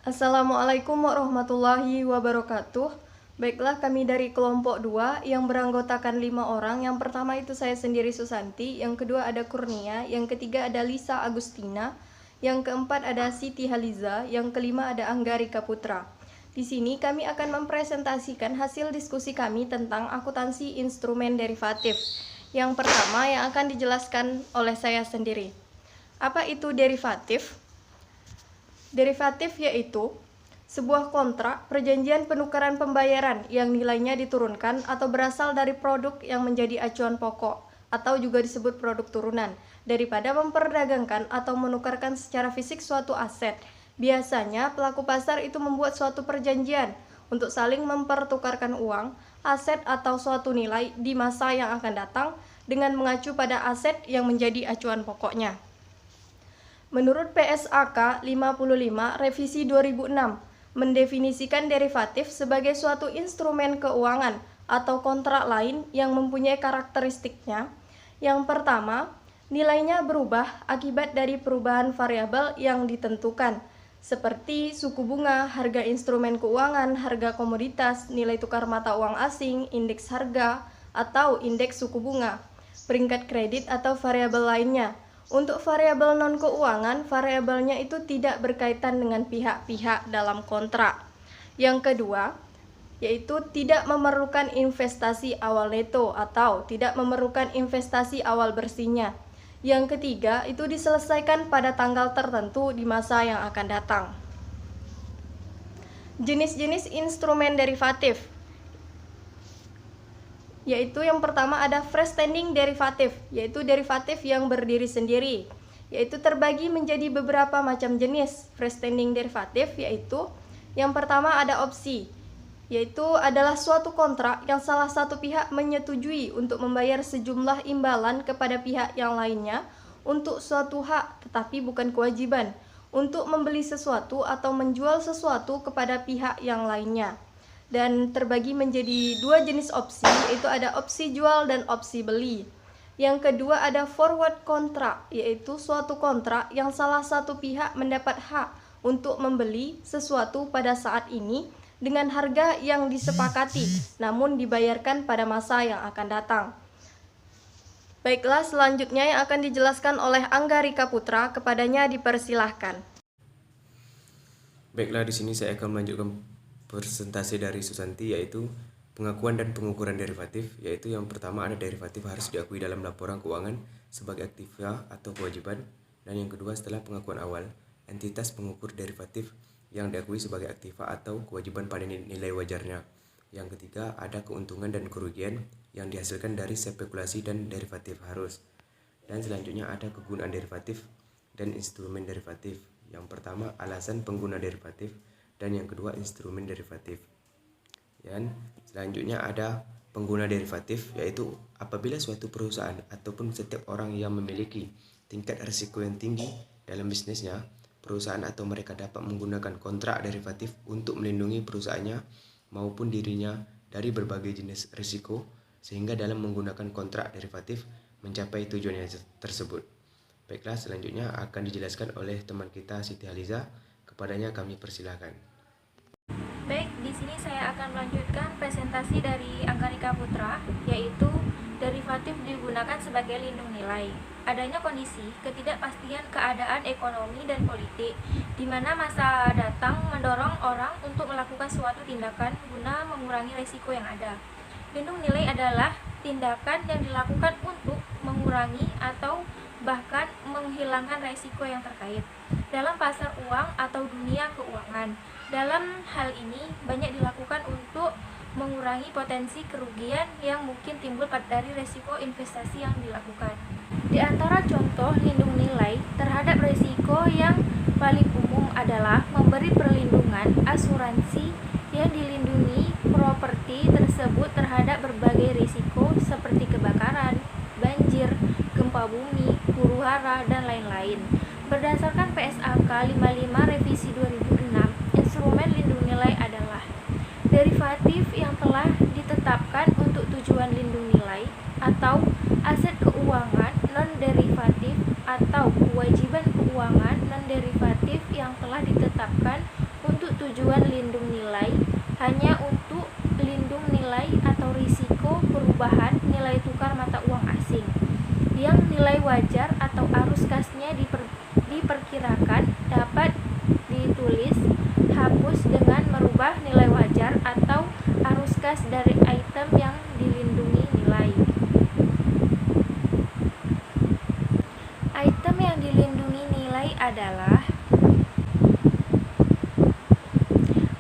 Assalamualaikum warahmatullahi wabarakatuh. Baiklah, kami dari kelompok 2 yang beranggotakan 5 orang. Yang pertama itu saya sendiri Susanti, yang kedua ada Kurnia, yang ketiga ada Lisa Agustina, yang keempat ada Siti Haliza, yang kelima ada Anggarika Putra. Di sini kami akan mempresentasikan hasil diskusi kami tentang akuntansi instrumen derivatif. Yang pertama yang akan dijelaskan oleh saya sendiri. Apa itu derivatif? Derivatif yaitu sebuah kontrak perjanjian penukaran pembayaran yang nilainya diturunkan atau berasal dari produk yang menjadi acuan pokok atau juga disebut produk turunan daripada memperdagangkan atau menukarkan secara fisik suatu aset. Biasanya pelaku pasar itu membuat suatu perjanjian untuk saling mempertukarkan uang, aset atau suatu nilai di masa yang akan datang dengan mengacu pada aset yang menjadi acuan pokoknya. Menurut PSAK 55 Revisi 2006, mendefinisikan derivatif sebagai suatu instrumen keuangan atau kontrak lain yang mempunyai karakteristiknya. Yang pertama, nilainya berubah akibat dari perubahan variabel yang ditentukan, seperti suku bunga, harga instrumen keuangan, harga komoditas, nilai tukar mata uang asing, indeks harga, atau indeks suku bunga, peringkat kredit atau variabel lainnya. Untuk variabel non-keuangan, variabelnya itu tidak berkaitan dengan pihak-pihak dalam kontrak. Yang kedua, yaitu tidak memerlukan investasi awal neto atau tidak memerlukan investasi awal bersihnya. Yang ketiga, itu diselesaikan pada tanggal tertentu di masa yang akan datang. Jenis-jenis instrumen derivatif, yaitu yang pertama ada freestanding derivatif, yaitu derivatif yang berdiri sendiri, yaitu terbagi menjadi beberapa macam jenis. Freestanding derivatif yaitu yang pertama ada opsi, yaitu adalah suatu kontrak yang salah satu pihak menyetujui untuk membayar sejumlah imbalan kepada pihak yang lainnya untuk suatu hak tetapi bukan kewajiban untuk membeli sesuatu atau menjual sesuatu kepada pihak yang lainnya. Dan terbagi menjadi dua jenis opsi, yaitu ada opsi jual dan opsi beli. Yang kedua ada forward contract, yaitu suatu kontrak yang salah satu pihak mendapat hak untuk membeli sesuatu pada saat ini dengan harga yang disepakati, namun dibayarkan pada masa yang akan datang. Baiklah, selanjutnya yang akan dijelaskan oleh Anggarika Putra, kepadanya dipersilahkan. Baiklah, di sini saya akan melanjutkan presentasi dari Susanti, yaitu pengakuan dan pengukuran derivatif. Yaitu yang pertama ada derivatif harus diakui dalam laporan keuangan sebagai aktiva atau kewajiban. Dan yang kedua, setelah pengakuan awal, entitas pengukur derivatif yang diakui sebagai aktiva atau kewajiban pada nilai wajarnya. Yang ketiga, ada keuntungan dan kerugian yang dihasilkan dari spekulasi dan derivatif harus. Dan selanjutnya ada kegunaan derivatif dan instrumen derivatif. Yang pertama, alasan pengguna derivatif, dan yang kedua instrumen derivatif. Dan selanjutnya ada pengguna derivatif, yaitu apabila suatu perusahaan ataupun setiap orang yang memiliki tingkat risiko yang tinggi dalam bisnisnya, perusahaan atau mereka dapat menggunakan kontrak derivatif untuk melindungi perusahaannya maupun dirinya dari berbagai jenis risiko, sehingga dalam menggunakan kontrak derivatif mencapai tujuannya tersebut. Baiklah, selanjutnya akan dijelaskan oleh teman kita Siti Haliza. Kepadanya kami persilahkan. Baik, di sini saya akan melanjutkan presentasi dari Anggarika Putra, yaitu derivatif digunakan sebagai lindung nilai. Adanya kondisi ketidakpastian keadaan ekonomi dan politik, di mana masa datang mendorong orang untuk melakukan suatu tindakan guna mengurangi risiko yang ada. Lindung nilai adalah tindakan yang dilakukan untuk mengurangi atau bahkan menghilangkan risiko yang terkait dalam pasar uang atau dunia keuangan. Dalam hal ini banyak dilakukan untuk mengurangi potensi kerugian yang mungkin timbul dari risiko investasi yang dilakukan. Di antara contoh lindung nilai terhadap risiko yang paling umum adalah memberi perlindungan asuransi yang dilindungi properti tersebut terhadap berbagai risiko seperti kebakaran, banjir, gempa bumi, huru-hara, dan lain-lain. Berdasarkan PSAK 55 Revisi 2006, instrumen lindung nilai adalah derivatif yang telah ditetapkan untuk tujuan lindung nilai atau aset keuangan non-derivatif atau kewajiban keuangan non-derivatif yang telah ditetapkan untuk tujuan lindung nilai hanya untuk lindung nilai atau risiko perubahan nilai tukar mata uang asing yang nilai wajar atau arus kasnya diperkirakan dapat ditulis hapus dengan merubah nilai wajar atau arus kas dari item yang dilindungi nilai. Item yang dilindungi nilai adalah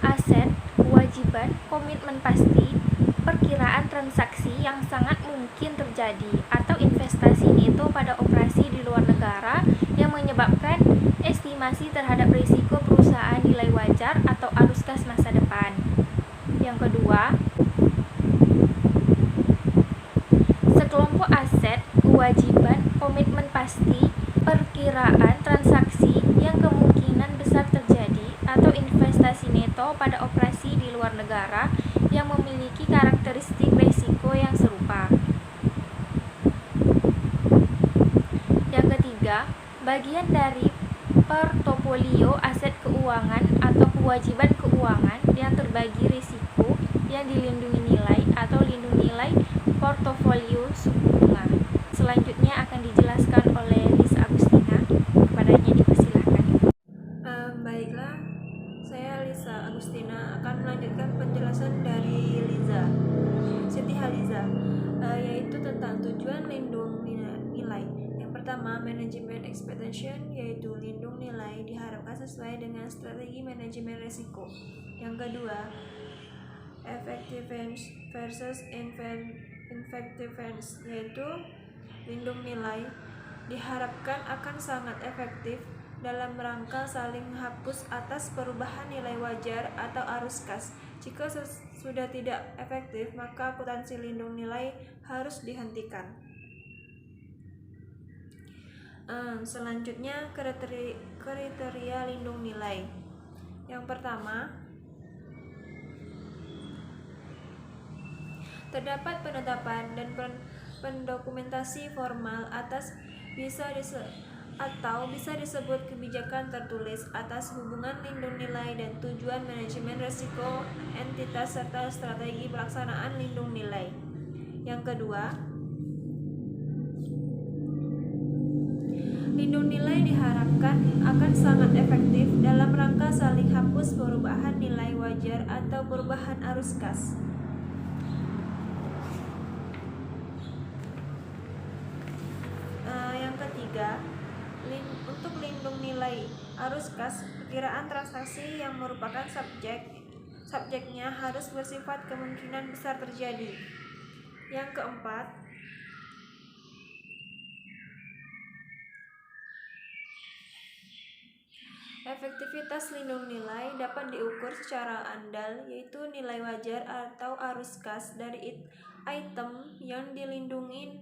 aset, kewajiban, komitmen pasti, perkiraan transaksi yang sangat mungkin terjadi, atau investasi neto pada operasi di luar negara yang menyebabkan estimasi terhadap risiko perusahaan nilai wajar atau arus kas masa depan. Yang kedua, sekelompok aset, kewajiban, komitmen pasti, perkiraan transaksi yang kemungkinan besar terjadi, atau investasi neto pada operasi di luar negara yang memiliki karakteristik risiko yang serupa. Yang ketiga, bagian dari portofolio aset keuangan atau kewajiban keuangan yang terbagi risiko yang dilindungi nilai atau lindung nilai portofolio suku bunga. Selanjutnya akan dijelaskan oleh Lisa Agustina. Kepadanya dipersilahkan. Baiklah, saya Lisa Agustina akan melanjutkan penjelasan dari Siti Haliza, yaitu tentang tujuan lindung nilai. Yang pertama, manajemen expectation, yaitu lindung nilai diharapkan sesuai dengan strategi manajemen risiko. Yang kedua, effectiveness versus ineffectiveness, yaitu lindung nilai diharapkan akan sangat efektif dalam rangka saling hapus atas perubahan nilai wajar atau arus kas. Jika sudah tidak efektif, maka akuntansi lindung nilai harus dihentikan. Selanjutnya, kriteria lindung nilai. Yang pertama, terdapat penetapan dan pendokumentasi formal atas bisa disebut kebijakan tertulis atas hubungan lindung nilai dan tujuan manajemen risiko entitas serta strategi pelaksanaan lindung nilai. Yang kedua, lindung nilai diharapkan akan sangat efektif dalam rangka saling hapus perubahan nilai wajar atau perubahan arus kas. Yang ketiga, untuk lindung nilai arus kas, perkiraan transaksi yang merupakan subjeknya harus bersifat kemungkinan besar terjadi. Yang keempat, efektivitas lindung nilai dapat diukur secara andal, yaitu nilai wajar atau arus kas dari item yang dilindungi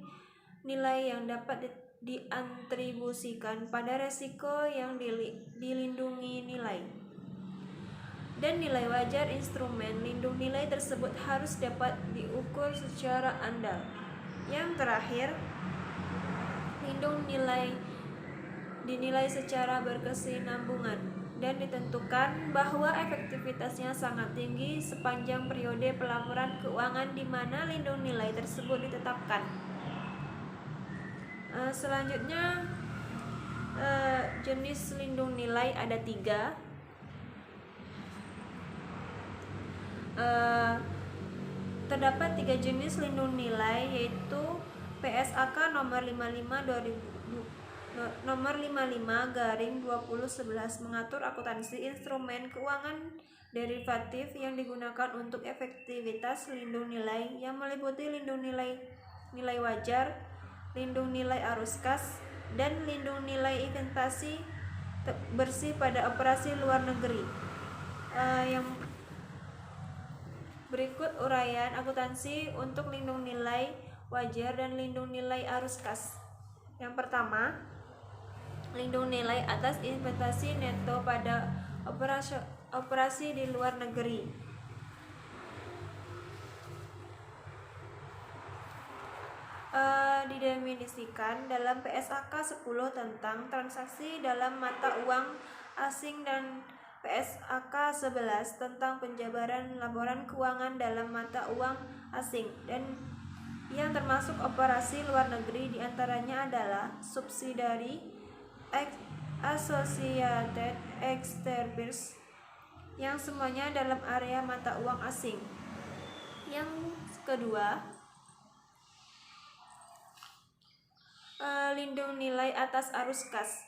nilai yang dapat diatribusikan pada resiko yang dilindungi nilai, dan nilai wajar instrumen lindung nilai tersebut harus dapat diukur secara andal. Yang terakhir, lindung nilai dinilai secara berkesinambungan dan ditentukan bahwa efektivitasnya sangat tinggi sepanjang periode pelaporan keuangan di mana lindung nilai tersebut ditetapkan. Selanjutnya, jenis lindung nilai ada 3. Terdapat 3 jenis lindung nilai, yaitu PSAK nomor 55/2011 mengatur akuntansi instrumen keuangan derivatif yang digunakan untuk efektivitas lindung nilai yang meliputi lindung nilai wajar, lindung nilai arus kas, dan lindung nilai investasi bersih pada operasi luar negeri. Yang berikut uraian akuntansi untuk lindung nilai wajar dan lindung nilai arus kas. Yang pertama, lindung nilai atas investasi neto pada operasi di luar negeri. Didefinisikan dalam PSAK 10 tentang transaksi dalam mata uang asing dan PSAK 11 tentang penjabaran laporan keuangan dalam mata uang asing dan yang termasuk operasi luar negeri diantaranya adalah subsidiary associated exteriors yang semuanya dalam area mata uang asing. Yang kedua, lindung nilai atas arus kas,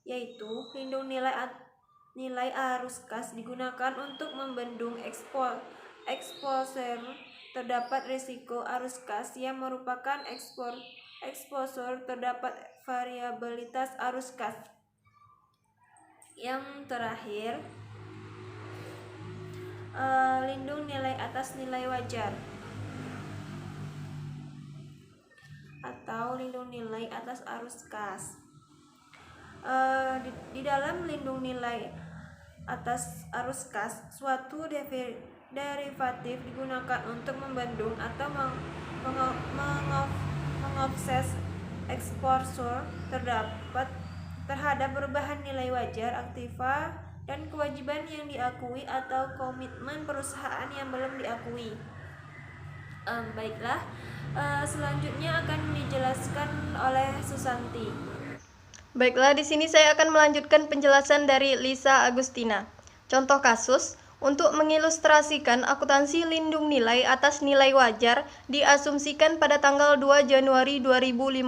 yaitu lindung nilai arus kas digunakan untuk membendung exposure terdapat risiko arus kas yang merupakan exposure terdapat variabilitas arus kas. Yang terakhir, lindung nilai atas nilai wajar atau lindung nilai atas arus kas. Di dalam lindung nilai atas arus kas, suatu derivatif digunakan untuk membendung atau mengofset exposure terhadap perubahan nilai wajar aktiva dan kewajiban yang diakui atau komitmen perusahaan yang belum diakui. Baiklah, selanjutnya akan dijelaskan oleh Susanti. Baiklah, di sini saya akan melanjutkan penjelasan dari Lisa Agustina. Contoh kasus, untuk mengilustrasikan akuntansi lindung nilai atas nilai wajar diasumsikan pada tanggal 2 Januari 2015,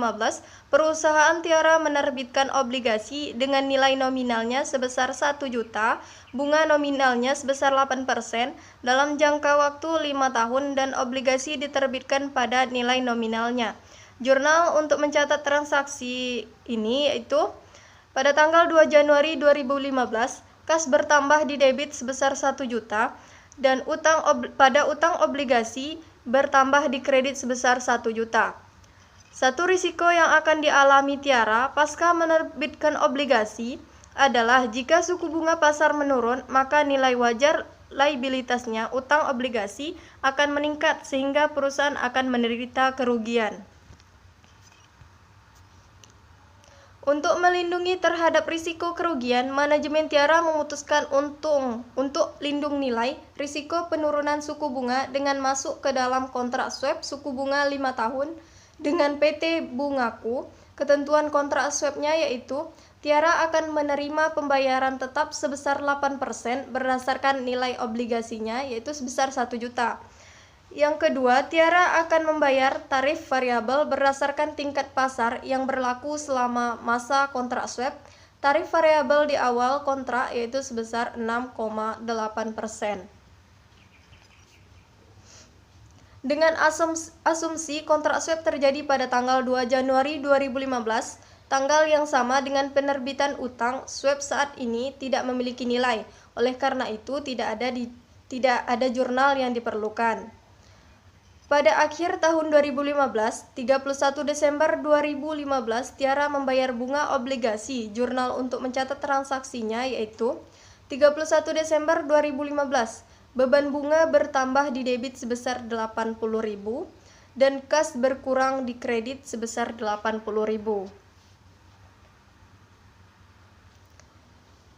perusahaan Tiara menerbitkan obligasi dengan nilai nominalnya sebesar 1 juta, bunga nominalnya sebesar 8% dalam jangka waktu 5 tahun dan obligasi diterbitkan pada nilai nominalnya. Jurnal untuk mencatat transaksi ini yaitu pada tanggal 2 Januari 2015, kas bertambah di debit sebesar 1 juta dan pada utang obligasi bertambah di kredit sebesar 1 juta. Satu risiko yang akan dialami Tiara pasca menerbitkan obligasi adalah jika suku bunga pasar menurun, maka nilai wajar liabilitasnya utang obligasi akan meningkat sehingga perusahaan akan menderita kerugian. Untuk melindungi terhadap risiko kerugian, manajemen Tiara memutuskan untuk lindung nilai risiko penurunan suku bunga dengan masuk ke dalam kontrak swap suku bunga 5 tahun dengan PT Bungaku. Ketentuan kontrak swapnya yaitu Tiara akan menerima pembayaran tetap sebesar 8% berdasarkan nilai obligasinya yaitu sebesar 1 juta. Yang kedua, Tiara akan membayar tarif variabel berdasarkan tingkat pasar yang berlaku selama masa kontrak swap. Tarif variabel di awal kontrak yaitu sebesar 6,8%. Dengan asumsi kontrak swap terjadi pada tanggal 2 Januari 2015, tanggal yang sama dengan penerbitan utang, swap saat ini tidak memiliki nilai. Oleh karena itu, tidak ada jurnal yang diperlukan. Pada akhir tahun 2015, 31 Desember 2015, Tiara membayar bunga obligasi jurnal untuk mencatat transaksinya yaitu 31 Desember 2015. Beban bunga bertambah di debit sebesar 80.000 dan kas berkurang di kredit sebesar 80.000.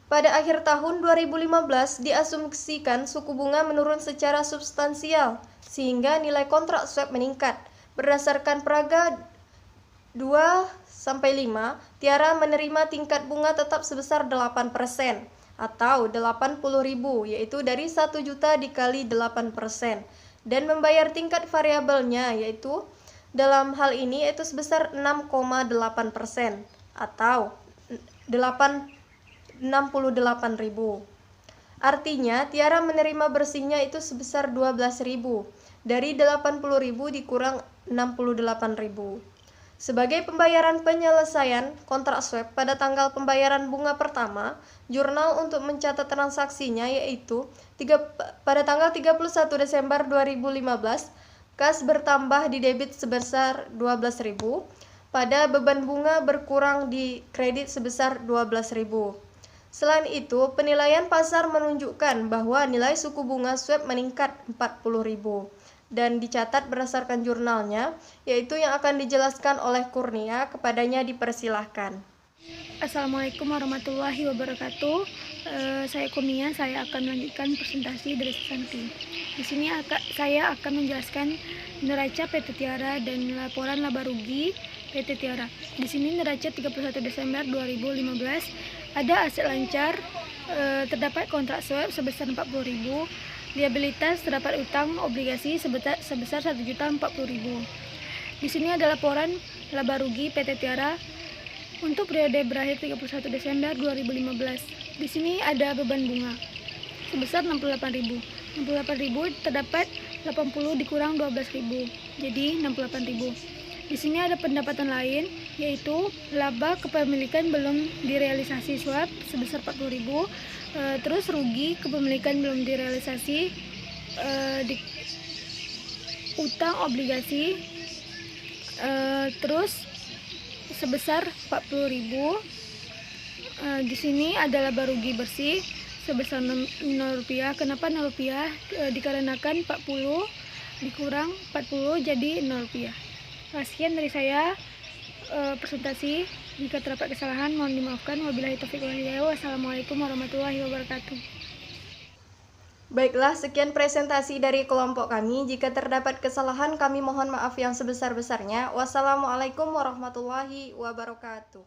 Pada akhir tahun 2015 diasumsikan suku bunga menurun secara substansial sehingga nilai kontrak swap meningkat. Berdasarkan Praga 2-5, Tiara menerima tingkat bunga tetap sebesar 8% atau 80.000 yaitu dari 1 juta dikali 8% dan membayar tingkat variabelnya yaitu dalam hal ini yaitu sebesar 6,8% atau 68.000. Artinya, Tiara menerima bersihnya itu sebesar 12.000. Dari 80.000 dikurang 68.000. Sebagai pembayaran penyelesaian kontrak swap pada tanggal pembayaran bunga pertama, jurnal untuk mencatat transaksinya yaitu pada tanggal 31 Desember 2015, kas bertambah di debit sebesar 12.000, pada beban bunga berkurang di kredit sebesar 12.000. Selain itu, penilaian pasar menunjukkan bahwa nilai suku bunga swap meningkat 40.000 dan dicatat berdasarkan jurnalnya, yaitu yang akan dijelaskan oleh Kurnia. Kepadanya dipersilahkan. Assalamualaikum warahmatullahi wabarakatuh. Saya Kumia, saya akan melanjutkan presentasi dari Susanti. Di sini saya akan menjelaskan neraca PT Tiara dan laporan laba rugi PT Tiara. Di sini neraca 31 Desember 2015 ada aset lancar, terdapat kontrak swap sebesar 40.000, liabilitas terdapat utang obligasi sebesar 1.040.000. Di sini ada laporan laba rugi PT Tiara untuk periode berakhir 31 Desember 2015. Di sini ada beban bunga sebesar 68.000. 68.000 terdapat 80 dikurang 12.000, jadi 68.000. Di sini ada pendapatan lain, yaitu laba kepemilikan belum direalisasi swap sebesar 40.000, terus rugi kepemilikan belum direalisasi, utang obligasi, terus sebesar 40.000. Di sini adalah laba rugi bersih sebesar Rp0. Kenapa Rp0? Dikarenakan 40 dikurang 40 jadi Rp0. Sekian dari saya presentasi. Jika terdapat kesalahan mohon dimaafkan. Wabillahi taufiq wal hidayah. Wassalamualaikum warahmatullahi wabarakatuh. Baiklah, sekian presentasi dari kelompok kami. Jika terdapat kesalahan, kami mohon maaf yang sebesar-besarnya. Wassalamualaikum warahmatullahi wabarakatuh.